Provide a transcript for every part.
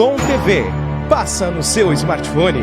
Bitcom TV. Passa no seu smartphone.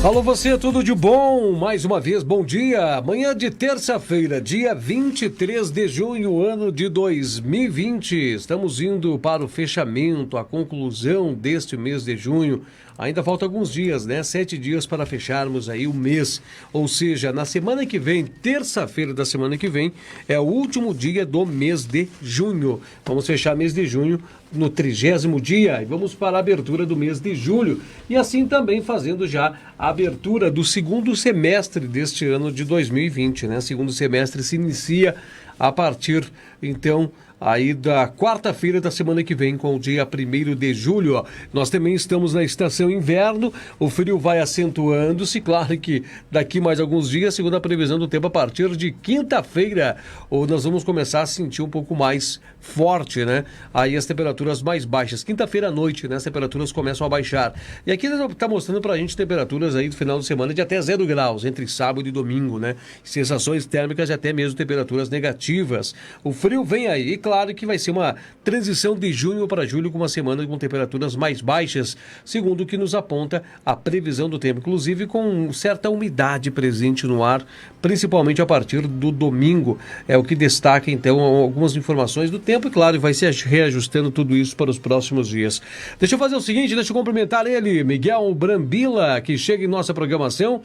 Alô você, tudo de bom? Mais uma vez, bom dia. Manhã de terça-feira, dia 23 de junho, ano de 2020. Estamos indo para o fechamento, a conclusão deste mês de junho. Ainda falta alguns dias, né? 7 dias para fecharmos aí o mês. Ou seja, na semana que vem, terça-feira da semana que vem, é o último dia do mês de junho. Vamos fechar mês de junho no 30º dia e vamos para a abertura do mês de julho. E assim também fazendo já a abertura do segundo semestre deste ano de 2020, né? Segundo semestre se inicia a partir, então, aí da quarta-feira da semana que vem, com o dia 1º de julho. Nós também estamos na estação inverno, o frio vai acentuando-se, claro que daqui mais alguns dias, segundo a previsão do tempo, a partir de quinta-feira, ou nós vamos começar a sentir um pouco mais forte, né? Aí as temperaturas mais baixas. Quinta-feira à noite, né? As temperaturas começam a baixar. E aqui está mostrando pra gente temperaturas aí do final de semana de até 0 graus, entre sábado e domingo, né? Sensações térmicas e até mesmo temperaturas negativas. O frio vem aí. E claro que vai ser uma transição de junho para julho com uma semana com temperaturas mais baixas, segundo o que nos aponta a previsão do tempo, inclusive com certa umidade presente no ar, principalmente a partir do domingo. É o que destaca, então, algumas informações do tempo e, claro, vai se reajustando tudo isso para os próximos dias. Deixa eu fazer o seguinte, deixa eu cumprimentar ele, Miguel Brambila, que chega em nossa programação,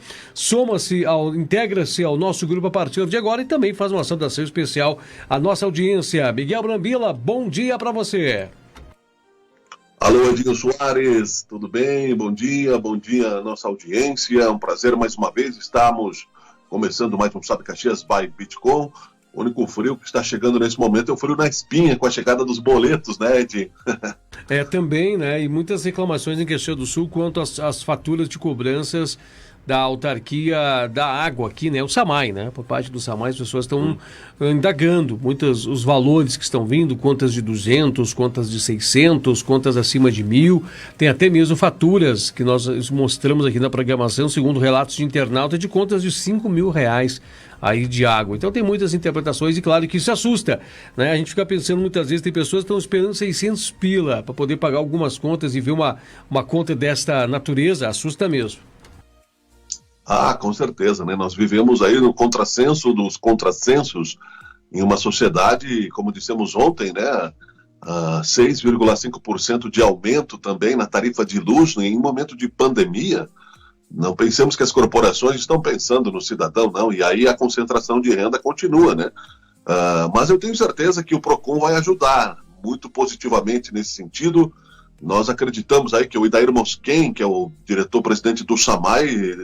integra-se ao nosso grupo a partir de agora e também faz uma saudação especial à nossa audiência. Miguel Brambila, bom dia para você. Alô, Edinho Soares, tudo bem? Bom dia nossa audiência. É um prazer mais uma vez. Estamos começando mais um Sabe Caxias by Bitcom. O único frio que está chegando nesse momento é o frio na espinha, com a chegada dos boletos, né, Edinho? Também, né? E muitas reclamações em Caxias do Sul quanto às faturas de cobranças da autarquia da água aqui, né? O SAMAI, né? Por parte do SAMAI, as pessoas estão indagando os valores que estão vindo, contas de 200, contas de 600, contas acima de 1.000. Tem até mesmo faturas que nós mostramos aqui na programação, segundo relatos de internauta, de contas de R$5.000 aí de água. Então tem muitas interpretações e claro que isso assusta, né? A gente fica pensando muitas vezes, tem pessoas que estão esperando 600 pila para poder pagar algumas contas e ver uma conta desta natureza, assusta mesmo. Ah, com certeza, né? Nós vivemos aí no contrassenso dos contrassensos em uma sociedade, como dissemos ontem, né? 6,5% de aumento também na tarifa de luz em momento de pandemia. Não pensemos que as corporações estão pensando no cidadão, não. E aí a concentração de renda continua, né? Mas eu tenho certeza que o PROCON vai ajudar muito positivamente nesse sentido. Nós acreditamos aí que o Idair Mosquen, que é o diretor-presidente do SAMAI,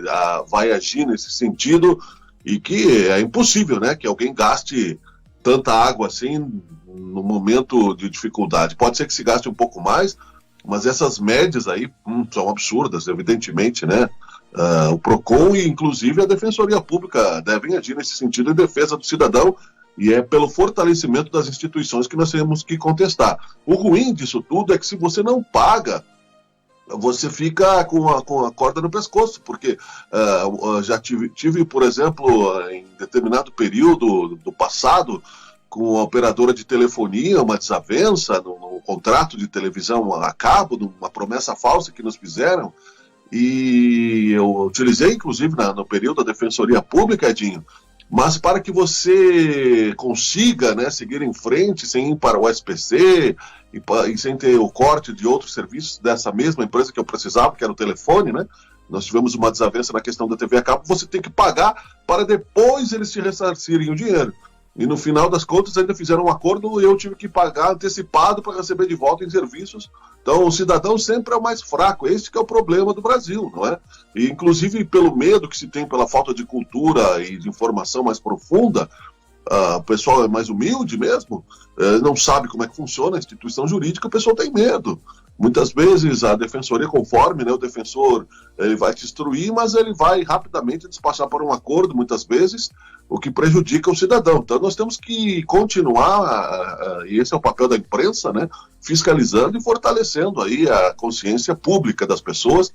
vai agir nesse sentido e que é impossível, né, que alguém gaste tanta água assim no momento de dificuldade. Pode ser que se gaste um pouco mais, mas essas médias aí são absurdas, evidentemente, né? O PROCON e, inclusive, a Defensoria Pública devem agir nesse sentido em defesa do cidadão. E é pelo fortalecimento das instituições que nós temos que contestar. O ruim disso tudo é que se você não paga, você fica com a corda no pescoço, porque já tive, por exemplo, em determinado período do passado, com a operadora de telefonia, uma desavença no contrato de televisão a cabo, uma promessa falsa que nos fizeram, e eu utilizei, inclusive, no período da Defensoria Pública, Edinho, mas para que você consiga, né, seguir em frente sem ir para o SPC e sem ter o corte de outros serviços dessa mesma empresa que eu precisava, que era o telefone, né? Nós tivemos uma desavença na questão da TV a cabo, você tem que pagar para depois eles te ressarcirem o dinheiro. E no final das contas ainda fizeram um acordo e eu tive que pagar antecipado para receber de volta em serviços. Então o cidadão sempre é o mais fraco, esse que é o problema do Brasil, não é? E inclusive pelo medo que se tem pela falta de cultura e de informação mais profunda, o pessoal é mais humilde mesmo, não sabe como é que funciona a instituição jurídica, o pessoal tem medo. Muitas vezes a defensoria, conforme, né, o defensor ele vai te instruir, mas ele vai rapidamente despachar para um acordo, muitas vezes, o que prejudica o cidadão. Então nós temos que continuar, e esse é o papel da imprensa, né, fiscalizando e fortalecendo aí a consciência pública das pessoas,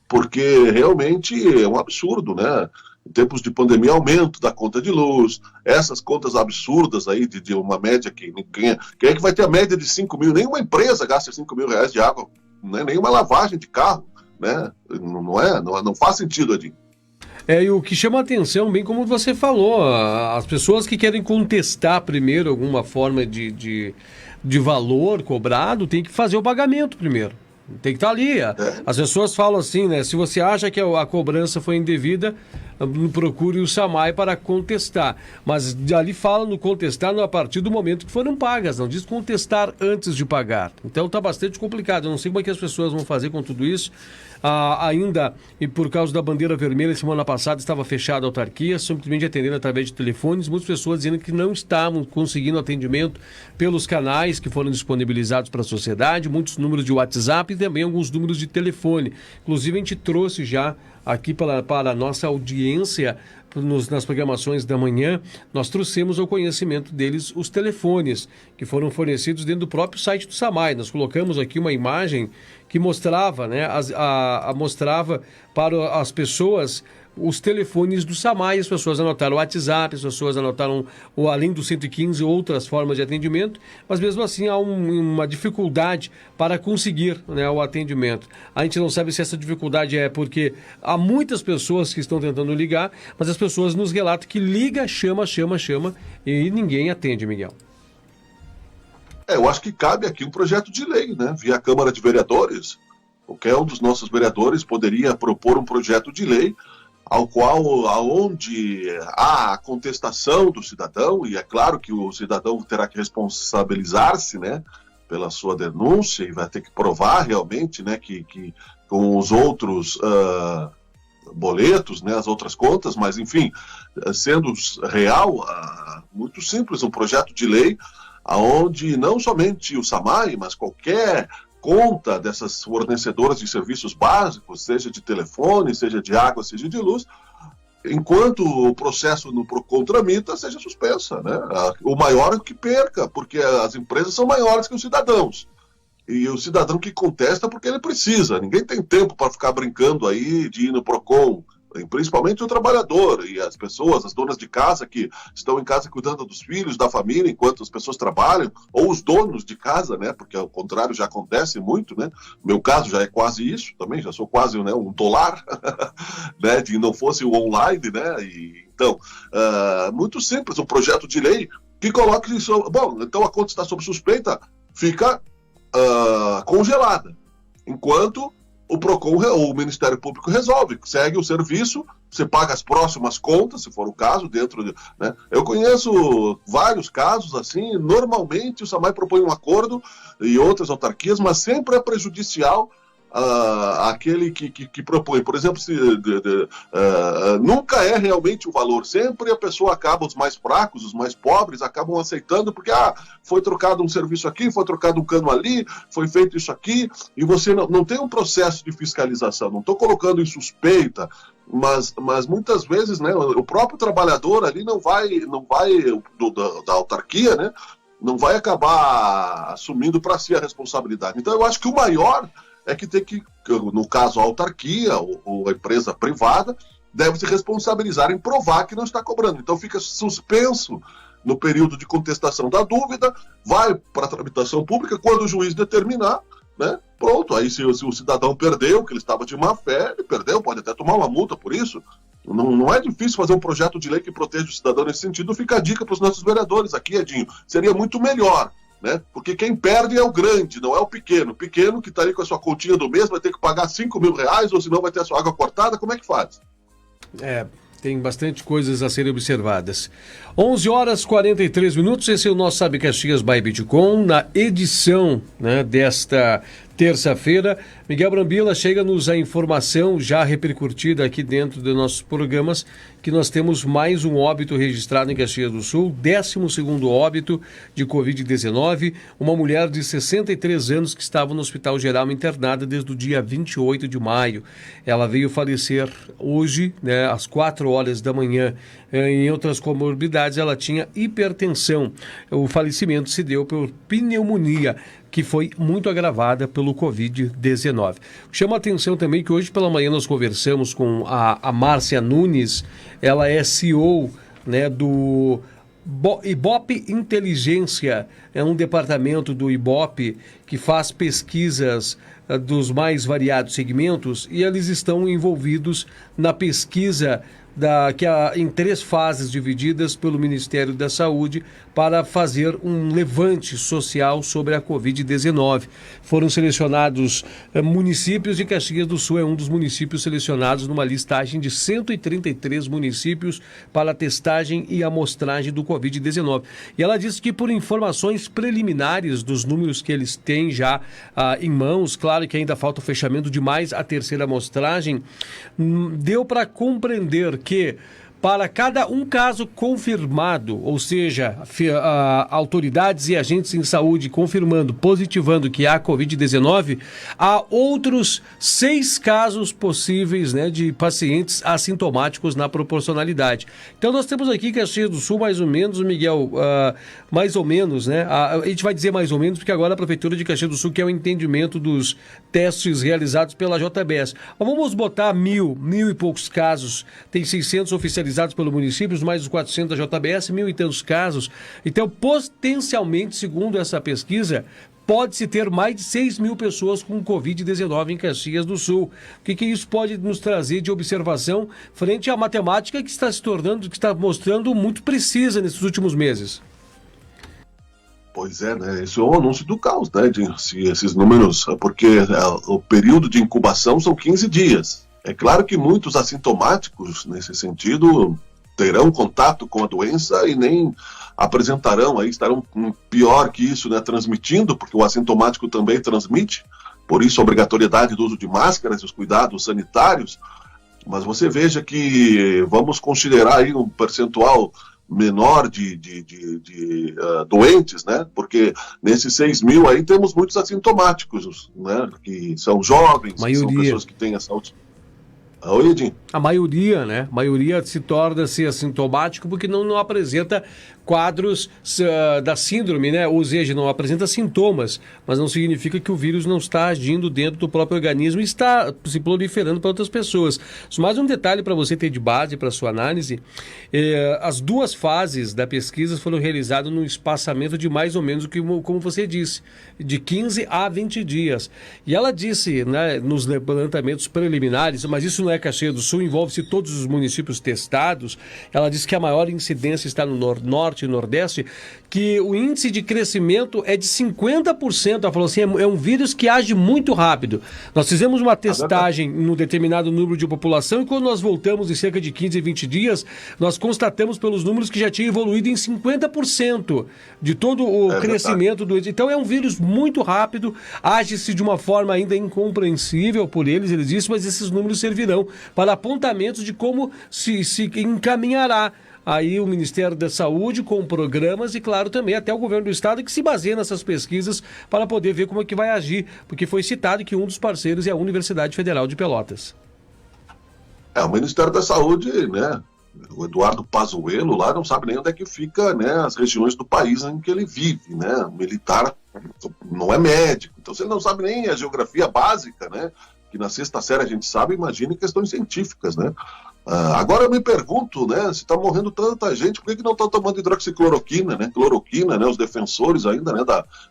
porque realmente é um absurdo, né? Em tempos de pandemia, aumento da conta de luz, essas contas absurdas aí de uma média que quem é que vai ter a média de 5 mil? Nenhuma empresa gasta 5 mil reais de água, né? Nenhuma lavagem de carro, né? Não faz sentido, Adinho. E o que chama a atenção, bem como você falou, as pessoas que querem contestar primeiro alguma forma de valor cobrado, tem que fazer o pagamento primeiro. Tem que estar ali. As pessoas falam assim, né? Se você acha que a cobrança foi indevida, procure o SAMAI para contestar. Mas ali fala no contestar a partir do momento que foram pagas, não diz contestar antes de pagar. Então está bastante complicado. Eu não sei como é que as pessoas vão fazer com tudo isso. Ainda, e por causa da bandeira vermelha, semana passada estava fechada a autarquia, simplesmente atendendo através de telefones, muitas pessoas dizendo que não estavam conseguindo atendimento pelos canais que foram disponibilizados para a sociedade, muitos números de WhatsApp e também alguns números de telefone. Inclusive a gente trouxe já aqui para a nossa audiência, nas programações da manhã, nós trouxemos ao conhecimento deles os telefones que foram fornecidos dentro do próprio site do SAMAI. Nós colocamos aqui uma imagem que mostrava, né, mostrava para as pessoas os telefones do SAMAI. As pessoas anotaram o WhatsApp, as pessoas anotaram, além do 115, outras formas de atendimento, mas mesmo assim há uma dificuldade para conseguir, né, o atendimento. A gente não sabe se essa dificuldade é porque há muitas pessoas que estão tentando ligar, mas as pessoas nos relatam que liga, chama e ninguém atende, Miguel. Eu acho que cabe aqui um projeto de lei, né, via Câmara de Vereadores. Qualquer um dos nossos vereadores poderia propor um projeto de lei aonde há a contestação do cidadão, e é claro que o cidadão terá que responsabilizar-se, né, pela sua denúncia e vai ter que provar realmente, né, que com os outros boletos, né, as outras contas, mas enfim, sendo real, muito simples, um projeto de lei aonde não somente o SAMAI, mas qualquer conta dessas fornecedoras de serviços básicos, seja de telefone, seja de água, seja de luz, enquanto o processo no PROCON tramita, seja suspensa, né? O maior é que perca, porque as empresas são maiores que os cidadãos. E o cidadão que contesta porque ele precisa. Ninguém tem tempo para ficar brincando aí de ir no PROCON, principalmente o trabalhador e as pessoas, as donas de casa que estão em casa cuidando dos filhos, da família, enquanto as pessoas trabalham, ou os donos de casa, né, porque ao contrário já acontece muito, né, no meu caso já é quase isso, também já sou quase, né, um tolar, né, de não fosse o online, né, então, muito simples, um projeto de lei que coloque isso, bom, então a conta está sob suspeita, fica congelada, enquanto o PROCON, o Ministério Público resolve, segue o serviço, você paga as próximas contas, se for o caso, dentro de, né? Eu conheço vários casos assim, normalmente o SAMAI propõe um acordo e outras autarquias, mas sempre é prejudicial aquele que propõe. Por exemplo, nunca é realmente o valor, sempre a pessoa acaba, os mais fracos, os mais pobres, acabam aceitando porque foi trocado um serviço aqui, foi trocado um cano ali, foi feito isso aqui, e você não tem um processo de fiscalização, não estou colocando em suspeita, mas muitas vezes, né, o próprio trabalhador ali não vai da autarquia, né, não vai acabar assumindo para si a responsabilidade. Então eu acho que o maior é que tem que, no caso a autarquia ou a empresa privada, deve se responsabilizar em provar que não está cobrando. Então fica suspenso no período de contestação da dúvida, vai para a tramitação pública, quando o juiz determinar, né, pronto, aí se o cidadão perdeu, que ele estava de má fé, ele perdeu, pode até tomar uma multa por isso. Não é difícil fazer um projeto de lei que proteja o cidadão nesse sentido. Fica a dica para os nossos vereadores aqui, Edinho, seria muito melhor, né? Porque quem perde é o grande, não é o pequeno. O pequeno que está ali com a sua continha do mês vai ter que pagar 5 mil reais, ou senão vai ter a sua água cortada, como é que faz? Tem bastante coisas a serem observadas. 11h43, esse é o nosso Sabe Caxias by Bitcom, na edição, né, desta terça-feira. Miguel Brambila, chega-nos a informação já repercutida aqui dentro dos nossos programas que nós temos mais um óbito registrado em Caxias do Sul, 12º óbito de Covid-19, uma mulher de 63 anos que estava no Hospital Geral internada desde o dia 28 de maio. Ela veio falecer hoje, né, às 4 horas da manhã. Em outras comorbidades, ela tinha hipertensão. O falecimento se deu por pneumonia, que foi muito agravada pelo Covid-19. Chama a atenção também que hoje pela manhã nós conversamos com a Márcia Nunes, ela é CEO, né, do Ibope Inteligência, é um departamento do Ibope que faz pesquisas dos mais variados segmentos, e eles estão envolvidos na pesquisa em 3 fases divididas pelo Ministério da Saúde para fazer um levante social sobre a Covid-19. Foram selecionados municípios, e Caxias do Sul é um dos municípios selecionados numa listagem de 133 municípios para a testagem e amostragem do Covid-19. E ela disse que por informações preliminares dos números que eles têm já em mãos, claro que ainda falta o fechamento de mais a terceira amostragem, deu para compreender que para cada um caso confirmado, ou seja, autoridades e agentes em saúde confirmando, positivando que há Covid-19, há outros 6 casos possíveis, né, de pacientes assintomáticos na proporcionalidade. Então nós temos aqui Caxias do Sul mais ou menos, Miguel, mais ou menos, né? A gente vai dizer mais ou menos porque agora a Prefeitura de Caxias do Sul quer o entendimento dos testes realizados pela JBS. Mas vamos botar 1.000 e poucos casos, tem 600 oficializados pelo município, mais os 400 da JBS, 1.000 e tantos casos. Então, potencialmente, segundo essa pesquisa, pode-se ter mais de 6.000 pessoas com Covid-19 em Caxias do Sul. O que isso pode nos trazer de observação frente à matemática que está se tornando, que está mostrando muito precisa nesses últimos meses? Pois é, né? Esse é o anúncio do caos, né? Esses números, porque o período de incubação são 15 dias. É claro que muitos assintomáticos, nesse sentido, terão contato com a doença e nem apresentarão, aí estarão pior que isso, né? Transmitindo, porque o assintomático também transmite, por isso a obrigatoriedade do uso de máscaras e os cuidados sanitários. Mas você veja que vamos considerar aí um percentual menor de doentes, né? Porque nesses 6.000 aí temos muitos assintomáticos, né? Que são jovens, que são pessoas que têm a saúde. Oi, Edinho. A maioria, né? A maioria se torna-se assintomático porque não apresenta quadros da síndrome, né? Ou seja, não apresenta sintomas, mas não significa que o vírus não está agindo dentro do próprio organismo e está se proliferando para outras pessoas. Mais um detalhe para você ter de base para sua análise, as 2 fases da pesquisa foram realizadas num espaçamento de mais ou menos, como você disse, de 15 a 20 dias. E ela disse, né, nos levantamentos preliminares, mas isso não é Caxias do Sul, envolve-se todos os municípios testados, ela disse que a maior incidência está no norte e nordeste, que o índice de crescimento é de 50%. Ela falou assim, é um vírus que age muito rápido. Nós fizemos uma testagem num determinado número de população e quando nós voltamos em cerca de 15 e 20 dias, nós constatamos pelos números que já tinha evoluído em 50% de todo o crescimento do... Então é um vírus muito rápido, age-se de uma forma ainda incompreensível por eles dizem, mas esses números servirão para apontamentos de como se encaminhará aí o Ministério da Saúde com programas e, claro, também até o governo do estado que se baseia nessas pesquisas para poder ver como é que vai agir, porque foi citado que um dos parceiros é a Universidade Federal de Pelotas. O Ministério da Saúde, né, o Eduardo Pazuello lá não sabe nem onde é que fica, né, as regiões do país em que ele vive, né, o militar não é médico, então se ele não sabe nem a geografia básica, né, que na 6ª série a gente sabe, imagine questões científicas, né. Agora eu me pergunto, né, se está morrendo tanta gente, por que não estão tomando hidroxicloroquina, né, cloroquina, né, os defensores ainda, né,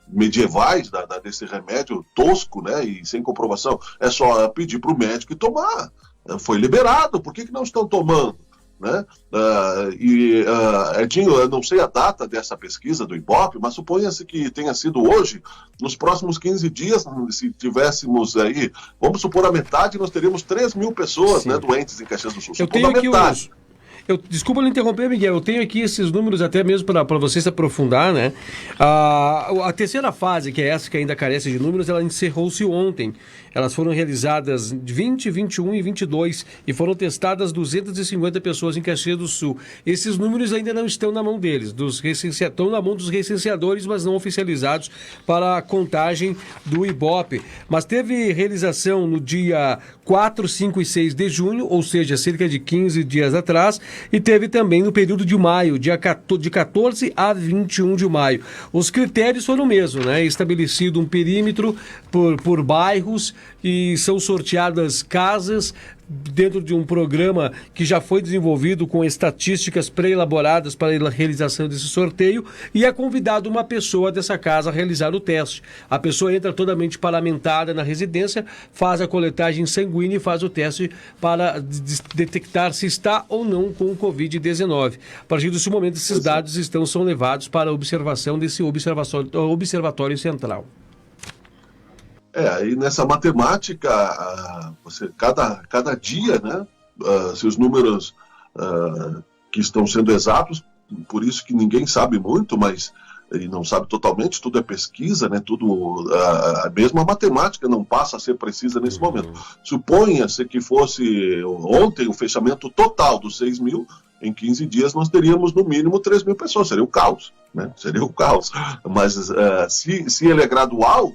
medievais desse remédio tosco, né, e sem comprovação, é só pedir para o médico e tomar, foi liberado, por que não estão tomando, né, Edinho, eu não sei a data dessa pesquisa do Ibope, mas suponha-se que tenha sido hoje, nos próximos 15 dias, se tivéssemos aí, vamos supor a metade, nós teríamos 3.000 pessoas, né, doentes em Caxias do Sul. Eu tenho aqui metade. Desculpa lhe interromper, Miguel, eu tenho aqui esses números até mesmo para você se aprofundar, né? A terceira fase, que é essa que ainda carece de números, ela encerrou-se ontem. Elas foram realizadas 20, 21 e 22 e foram testadas 250 pessoas em Caxias do Sul. Esses números ainda não estão na mão deles, estão na mão dos recenseadores, mas não oficializados para a contagem do Ibope. Mas teve realização no dia 4, 5 e 6 de junho, ou seja, cerca de 15 dias atrás, e teve também no período de maio, de 14 a 21 de maio. Os critérios foram o mesmo, né? Estabelecido um perímetro por bairros e são sorteadas casas dentro de um programa que já foi desenvolvido com estatísticas pré-elaboradas para a realização desse sorteio, e é convidado uma pessoa dessa casa a realizar o teste. A pessoa entra totalmente paramentada na residência, faz a coletagem sanguínea e faz o teste para detectar se está ou não com o Covid-19. A partir desse momento, esses dados são levados para a observação desse observatório central. Aí nessa matemática, cada dia, né, se os números que estão sendo exatos, por isso que ninguém sabe muito, mas e não sabe totalmente, tudo é pesquisa, né, mesmo a matemática não passa a ser precisa nesse momento. Suponha-se que fosse ontem o fechamento total dos 6 mil, em 15 dias nós teríamos no mínimo 3 mil pessoas, seria o caos, né? Seria o caos. Mas se ele é gradual,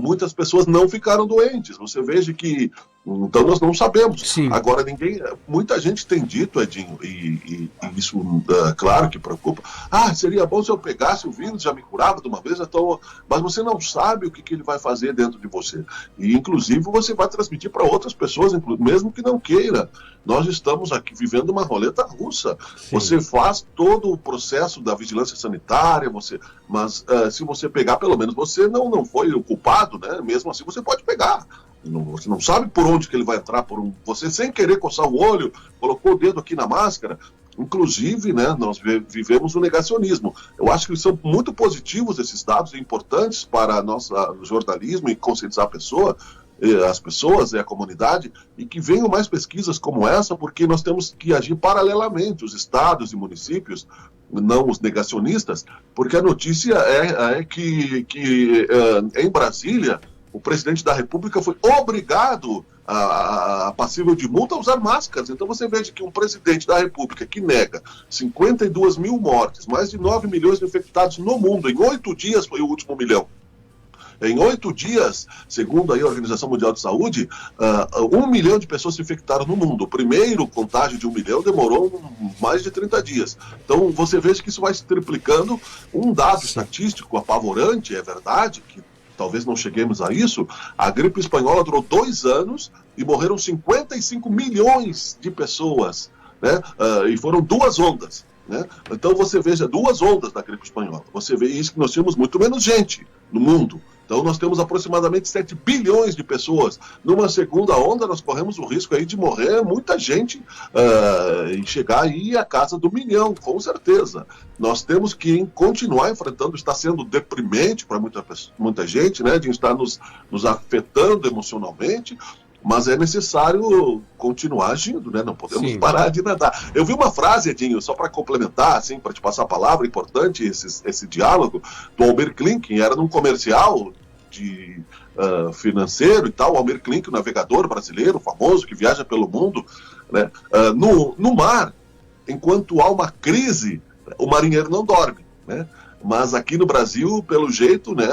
muitas pessoas não ficaram doentes. Você veja que, então nós não sabemos. Sim. Agora muita gente tem dito, Edinho, e isso claro que preocupa, seria bom se eu pegasse o vírus, já me curava de uma vez, então, mas você não sabe o que ele vai fazer dentro de você. E inclusive você vai transmitir para outras pessoas, mesmo que não queira. Nós estamos aqui vivendo uma roleta russa. Sim. Você faz todo o processo da vigilância sanitária, mas se você pegar, pelo menos você não foi o culpado, né? Mesmo assim você pode pegar. Você não sabe por onde que ele vai entrar, você sem querer coçar o olho, colocou o dedo aqui na máscara. Inclusive, né, nós vivemos o negacionismo. Eu acho que são muito positivos esses dados, importantes para nosso jornalismo e conscientizar as pessoas e a comunidade, e que venham mais pesquisas como essa, porque nós temos que agir paralelamente, os estados e municípios, não os negacionistas, porque a notícia é que em Brasília o presidente da República foi obrigado passível de multa a usar máscaras. Então você veja que um presidente da República que nega 52 mil mortes, mais de 9 milhões de infectados no mundo, em 8 dias foi o último milhão. Em 8 dias, segundo aí a Organização Mundial de Saúde, 1 milhão de pessoas se infectaram no mundo. O primeiro contágio de 1 milhão demorou mais de 30 dias. Então você veja que isso vai se triplicando. Um dado estatístico apavorante, é verdade, que talvez não cheguemos a isso, a gripe espanhola durou 2 anos e morreram 55 milhões de pessoas, né? E foram 2 ondas. Né? Então você veja 2 ondas da gripe espanhola. Você vê isso, que nós tínhamos muito menos gente no mundo. Então nós temos aproximadamente 7 bilhões de pessoas. Numa segunda onda nós corremos o risco aí de morrer muita gente e chegar aí à casa do 1 milhão, com certeza. Nós temos que continuar enfrentando, está sendo deprimente para muita gente, né, de estar nos afetando emocionalmente, mas é necessário continuar agindo, né? Não podemos parar de nadar. Eu vi uma frase, Edinho, só para complementar, assim, para te passar a palavra, importante esse diálogo, do Almir Klink, era num comercial de financeiro e tal, o Almir Klink, o navegador brasileiro, famoso, que viaja pelo mundo, né? No mar, enquanto há uma crise, o marinheiro não dorme, né? Mas aqui no Brasil, pelo jeito, né,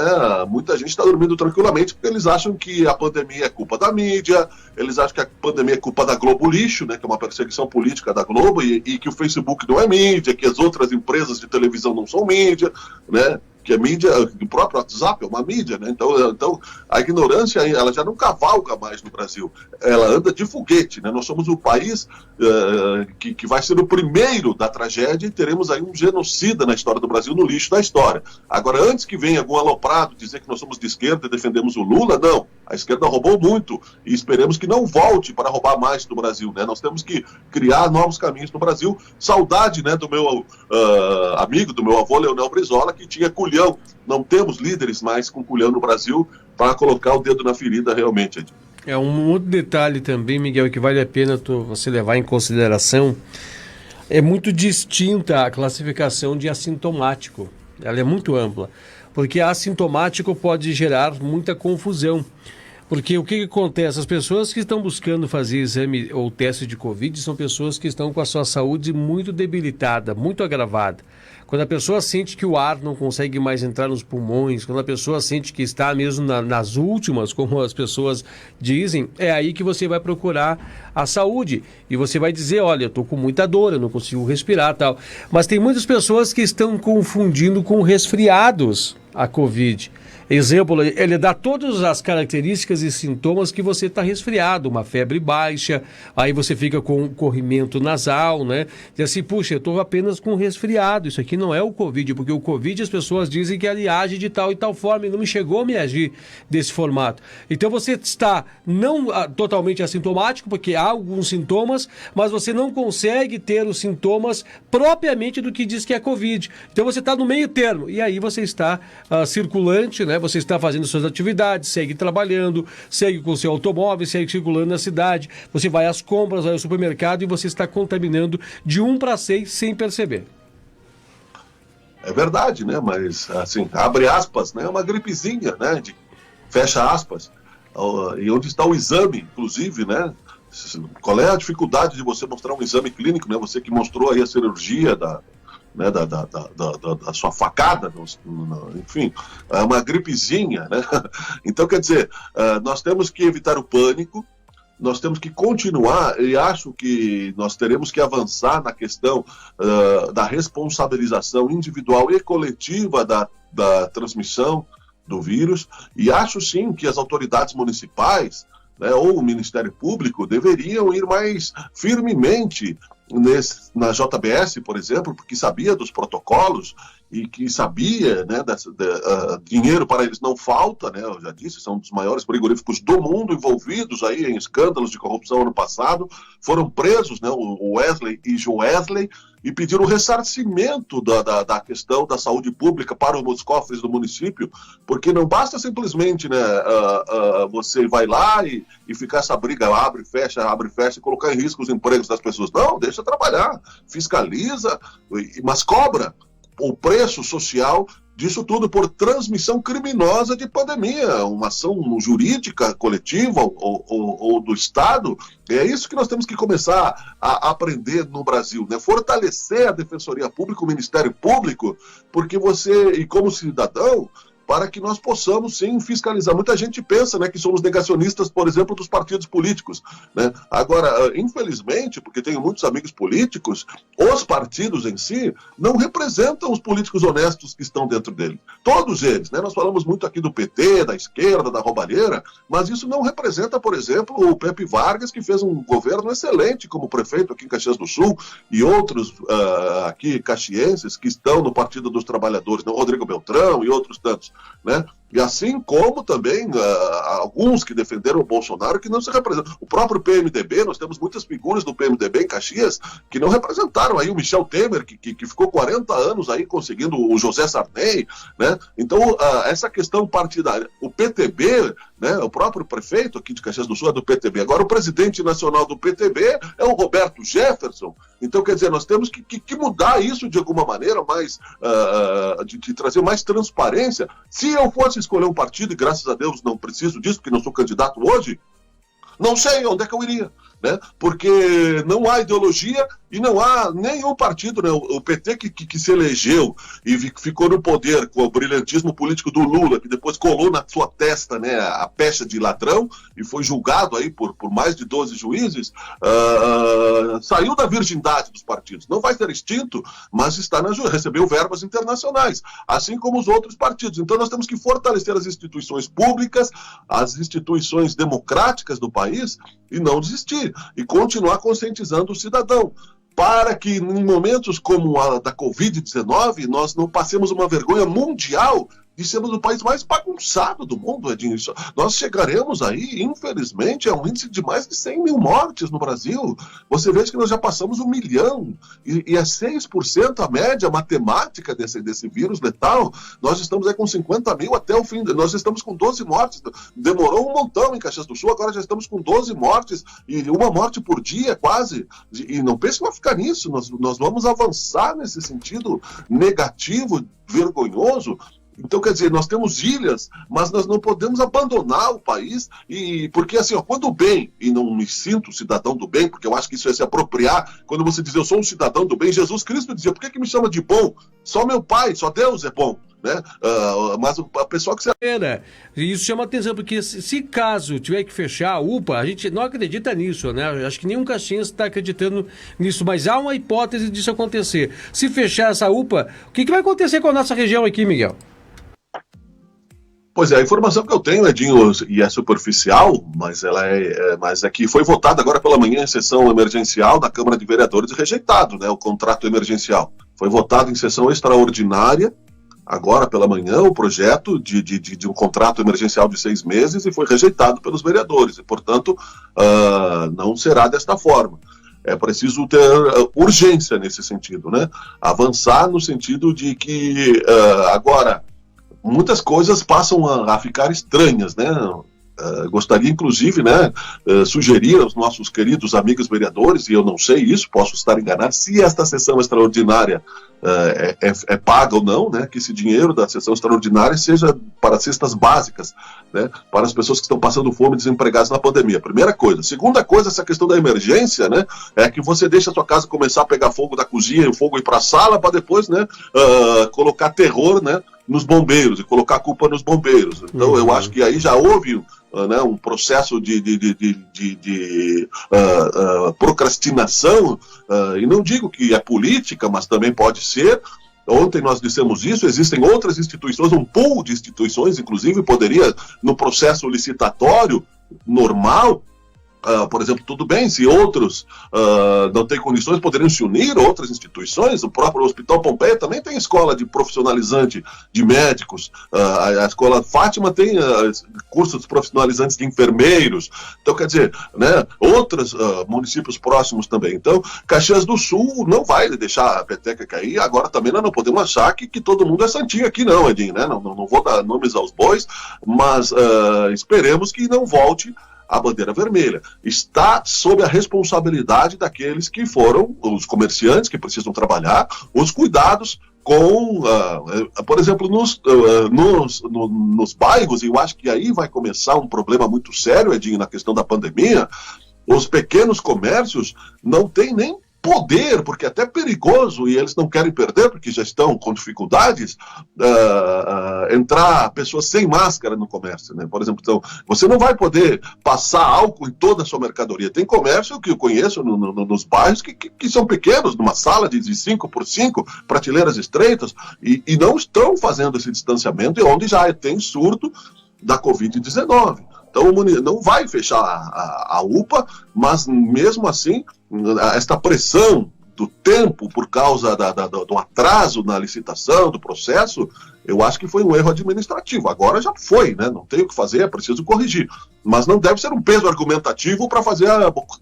muita gente está dormindo tranquilamente porque eles acham que a pandemia é culpa da mídia, eles acham que a pandemia é culpa da Globo Lixo, né, que é uma perseguição política da Globo, e que o Facebook não é mídia, que as outras empresas de televisão não são mídia, né, que a mídia, o próprio WhatsApp é uma mídia, né? Então a ignorância ela já não cavalga mais no Brasil, ela anda de foguete, né? Nós somos o país que vai ser o primeiro da tragédia e teremos aí um genocida na história do Brasil, no lixo da história. Agora, antes que venha algum aloprado dizer que nós somos de esquerda e defendemos o Lula, não, a esquerda roubou muito e esperemos que não volte para roubar mais do Brasil, né? Nós temos que criar novos caminhos no Brasil. Saudade, né, do meu amigo, do meu avô Leonel Brizola, que tinha culhão. Não temos líderes mais com culhão no Brasil para colocar o dedo na ferida realmente, Edinho. Um outro detalhe também, Miguel, que vale a pena você levar em consideração, é muito distinta a classificação de assintomático. Ela é muito ampla, porque assintomático pode gerar muita confusão. Porque o que acontece? As pessoas que estão buscando fazer exame ou teste de Covid são pessoas que estão com a sua saúde muito debilitada, muito agravada. Quando a pessoa sente que o ar não consegue mais entrar nos pulmões, quando a pessoa sente que está mesmo nas últimas, como as pessoas dizem, é aí que você vai procurar a saúde. E você vai dizer, olha, eu estou com muita dor, eu não consigo respirar e tal. Mas tem muitas pessoas que estão confundindo com resfriados a Covid. Exemplo, ele dá todas as características e sintomas que você está resfriado, uma febre baixa, aí você fica com um corrimento nasal, né? Diz assim, puxa, eu estou apenas com resfriado, isso aqui não é o Covid, porque o Covid as pessoas dizem que ele age de tal e tal forma e não me chegou a me agir desse formato. Então você está não totalmente assintomático, porque há alguns sintomas, mas você não consegue ter os sintomas propriamente do que diz que é Covid. Então você está no meio termo, e aí você está circulante, né? Você está fazendo suas atividades, segue trabalhando, segue com o seu automóvel, segue circulando na cidade, você vai às compras, vai ao supermercado e você está contaminando de 1 para 6 sem perceber. É verdade, né? Mas, assim, abre aspas, né? Uma gripezinha, né? Fecha aspas. E onde está o exame, inclusive, né? Qual é a dificuldade de você mostrar um exame clínico, né? Você que mostrou aí a cirurgia da sua facada, enfim, é uma gripezinha, né? Então, quer dizer, nós temos que evitar o pânico, nós temos que continuar, e acho que nós teremos que avançar na questão da responsabilização individual e coletiva da transmissão do vírus, e acho sim que as autoridades municipais, né, ou o Ministério Público deveriam ir mais firmemente na JBS, por exemplo, porque sabia dos protocolos e que sabia, né, dinheiro para eles não falta, né, eu já disse, são um dos maiores frigoríficos do mundo envolvidos aí em escândalos de corrupção ano passado, foram presos, né, o Wesley e Joesley, e pediram ressarcimento da questão da saúde pública para os cofres do município, porque não basta simplesmente, né, você vai lá e ficar essa briga, abre e fecha, e colocar em risco os empregos das pessoas. Não, deixa trabalhar, fiscaliza, mas cobra o preço social disso tudo por transmissão criminosa de pandemia, uma ação jurídica coletiva ou do Estado. É isso que nós temos que começar a aprender no Brasil, né? Fortalecer a Defensoria Pública, o Ministério Público, porque você, e como cidadão, para que nós possamos, sim, fiscalizar. Muita gente pensa, né, que somos negacionistas, por exemplo, dos partidos políticos, né? Agora, infelizmente, porque tenho muitos amigos políticos, os partidos em si não representam os políticos honestos que estão dentro dele. Todos eles, né? Nós falamos muito aqui do PT, da esquerda, da roubalheira, mas isso não representa, por exemplo, o Pepe Vargas, que fez um governo excelente como prefeito aqui em Caxias do Sul, e outros aqui caxienses que estão no Partido dos Trabalhadores, né? O Rodrigo Beltrão e outros tantos, né? E assim como também alguns que defenderam o Bolsonaro que não se representam. O próprio PMDB, nós temos muitas figuras do PMDB em Caxias que não representaram aí o Michel Temer, que ficou 40 anos aí conseguindo o José Sarney, né? Então, essa questão partidária, o PTB, né, o próprio prefeito aqui de Caxias do Sul é do PTB, agora o presidente nacional do PTB é o Roberto Jefferson. Então, quer dizer, nós temos que mudar isso de alguma maneira, mais, de trazer mais transparência. Se eu fosse escolher um partido, e graças a Deus não preciso disso, porque não sou candidato hoje, não sei onde é que eu iria, né? Porque não há ideologia e não há nenhum partido, né? O PT que se elegeu e ficou no poder com o brilhantismo político do Lula, que depois colou na sua testa, né, a pecha de ladrão e foi julgado aí por mais de 12 juízes, saiu da virgindade dos partidos. Não vai ser extinto, mas recebeu verbas internacionais, assim como os outros partidos. Então nós temos que fortalecer as instituições públicas, as instituições democráticas do país e não desistir, e continuar conscientizando o cidadão, para que em momentos como a da Covid-19 nós não passemos uma vergonha mundial de sermos o país mais bagunçado do mundo, Edinho. Nós chegaremos aí, infelizmente, a um índice de mais de 100 mil mortes no Brasil. Você vê que nós já passamos 1 milhão, e é 6% a média matemática desse vírus letal. Nós estamos aí com 50 mil até o fim, nós estamos com 12 mortes. Demorou um montão em Caxias do Sul, agora já estamos com 12 mortes, e 1 morte por dia, quase. E não pense que vai ficar nisso, nós vamos avançar nesse sentido negativo, vergonhoso, Então, quer dizer, nós temos ilhas, mas nós não podemos abandonar o país, porque assim, ó, quando o bem, e não me sinto cidadão do bem, porque eu acho que isso é se apropriar, quando você diz eu sou um cidadão do bem, Jesus Cristo dizia, por que me chama de bom? Só meu Pai, só Deus é bom. Né? Mas a pessoa que você... Isso chama atenção, porque se caso tiver que fechar a UPA, a gente não acredita nisso, né? Acho que nenhum caxiense está acreditando nisso, mas há uma hipótese disso acontecer. Se fechar essa UPA, o que vai acontecer com a nossa região aqui, Miguel? Pois é, a informação que eu tenho, Edinho, e é superficial, mas é que foi votado agora pela manhã em sessão emergencial da Câmara de Vereadores e rejeitado, né, o contrato emergencial. Foi votado em sessão extraordinária, agora pela manhã, o projeto de um contrato emergencial de 6 meses e foi rejeitado pelos vereadores. E, portanto, não será desta forma. É preciso ter urgência nesse sentido, né? Avançar no sentido de que agora muitas coisas passam a ficar estranhas, né? Gostaria, inclusive, né, sugerir aos nossos queridos amigos vereadores, e eu não sei isso, posso estar enganado, se esta sessão extraordinária é paga ou não, né, que esse dinheiro da sessão extraordinária seja para cestas básicas, né, para as pessoas que estão passando fome e desempregadas na pandemia. Primeira coisa. Segunda coisa, essa questão da emergência, né, é que você deixa a sua casa começar a pegar fogo da cozinha e o fogo ir para a sala para depois, né, colocar terror, né, nos bombeiros e colocar a culpa nos bombeiros. Então, eu acho que aí já houve um processo de procrastinação, e não digo que é política, mas também pode ser. Ontem nós dissemos isso, existem outras instituições, um pool de instituições, inclusive, poderia, no processo licitatório normal, por exemplo, tudo bem, se outros não têm condições, poderiam se unir, outras instituições. O próprio Hospital Pompeia também tem escola de profissionalizante de médicos, a escola Fátima tem cursos profissionalizantes de enfermeiros. Então, quer dizer, né, outros municípios próximos também. Então, Caxias do Sul não vai deixar a peteca cair. Agora também nós não podemos achar que todo mundo é santinho aqui não, Edinho, né? Não vou dar nomes aos bois, mas esperemos que não volte a bandeira vermelha. Está sob a responsabilidade daqueles que foram os comerciantes que precisam trabalhar, os cuidados com, por exemplo, nos bairros, e eu acho que aí vai começar um problema muito sério, Edinho, na questão da pandemia. Os pequenos comércios não têm nem poder, porque é até perigoso, e eles não querem perder, porque já estão com dificuldades, entrar pessoas sem máscara no comércio, né? Por exemplo, então, você não vai poder passar álcool em toda a sua mercadoria. Tem comércio que eu conheço nos bairros que são pequenos, numa sala de 5 por 5, prateleiras estreitas, e não estão fazendo esse distanciamento, e onde já tem surto da Covid-19. Então, não vai fechar a UPA, mas mesmo assim, esta pressão do tempo por causa do atraso na licitação, do processo, eu acho que foi um erro administrativo. Agora já foi, né? Não tem o que fazer, é preciso corrigir. Mas não deve ser um peso argumentativo para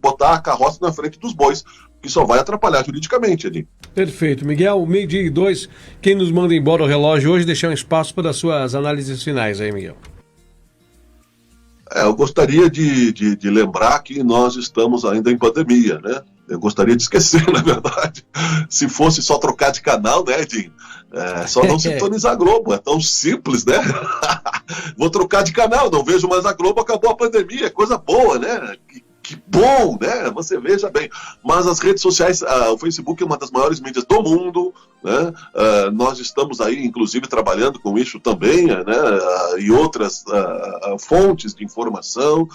botar a carroça na frente dos bois, que só vai atrapalhar juridicamente, Edinho. Perfeito. Miguel, 12:02, quem nos manda embora o relógio hoje, deixar um espaço para as suas análises finais aí, Miguel. Eu gostaria de lembrar que nós estamos ainda em pandemia, né? Eu gostaria de esquecer, na verdade. Se fosse só trocar de canal, né, Edinho? Só não sintonizar a Globo, é tão simples, né? Vou trocar de canal, não vejo mais a Globo, acabou a pandemia, coisa boa, né? Que bom, né? Você veja bem. Mas as redes sociais, o Facebook é uma das maiores mídias do mundo, né? Nós estamos aí, inclusive, trabalhando com isso também, né? E outras fontes de informação,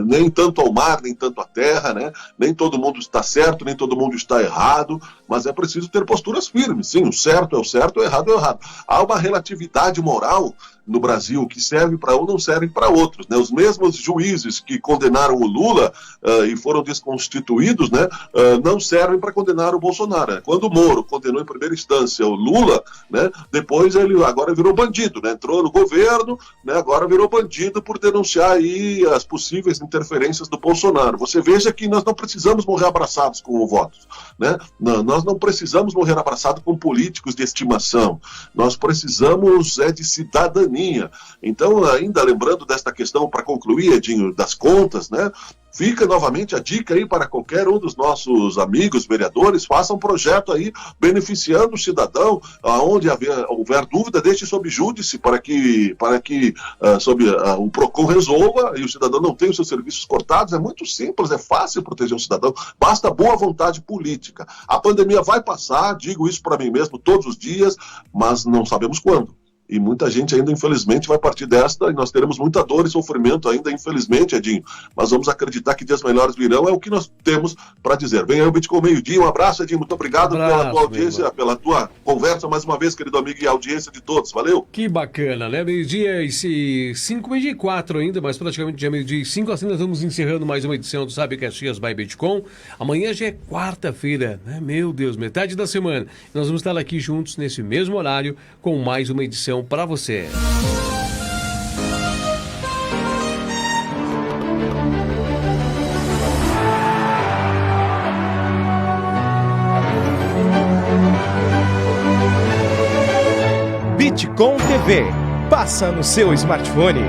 nem tanto ao mar, nem tanto à terra, né? Nem todo mundo está certo, nem todo mundo está errado, mas é preciso ter posturas firmes. Sim, o certo é o certo, o errado é o errado. Há uma relatividade moral no Brasil que serve para um, não serve para outros, né? Os mesmos juízes que condenaram o Lula e foram desconstituídos, né, não servem para condenar o Bolsonaro. Quando o Moro condenou em primeira instância o Lula, né, depois ele agora virou bandido, né, entrou no governo, né, agora virou bandido por denunciar aí as possíveis interferências do Bolsonaro. Você veja que nós não precisamos morrer abraçados com votos, né? Nós não precisamos morrer abraçados com políticos de estimação. Nós precisamos de cidadania. Então, ainda lembrando desta questão, para concluir, Edinho, das contas, né? fica novamente a dica aí para qualquer um dos nossos amigos vereadores, faça um projeto aí beneficiando o cidadão, aonde houver dúvida, deixe sob júdice para que o PROCON resolva e o cidadão não tenha os seus serviços cortados. É muito simples, é fácil proteger o cidadão, basta boa vontade política. A pandemia vai passar, digo isso para mim mesmo todos os dias, mas não sabemos quando. E muita gente ainda, infelizmente, vai partir desta, e nós teremos muita dor e sofrimento ainda, infelizmente, Edinho. Mas vamos acreditar que dias melhores virão, é o que nós temos para dizer. Vem aí o Bitcoin meio-dia, um abraço, Edinho, muito obrigado pela tua audiência, pela tua conversa, mais uma vez, querido amigo, e a audiência de todos, valeu? Que bacana, né? Meio-dia e 5, meio-dia e 4 ainda, mas praticamente já meio-dia e 5, assim nós vamos encerrando mais uma edição do Sabe Caxias by Bitcoin. Amanhã já é quarta-feira, né? Meu Deus, metade da semana. Nós vamos estar aqui juntos nesse mesmo horário com mais uma edição para você. Bitcoin TV. Passa no seu smartphone.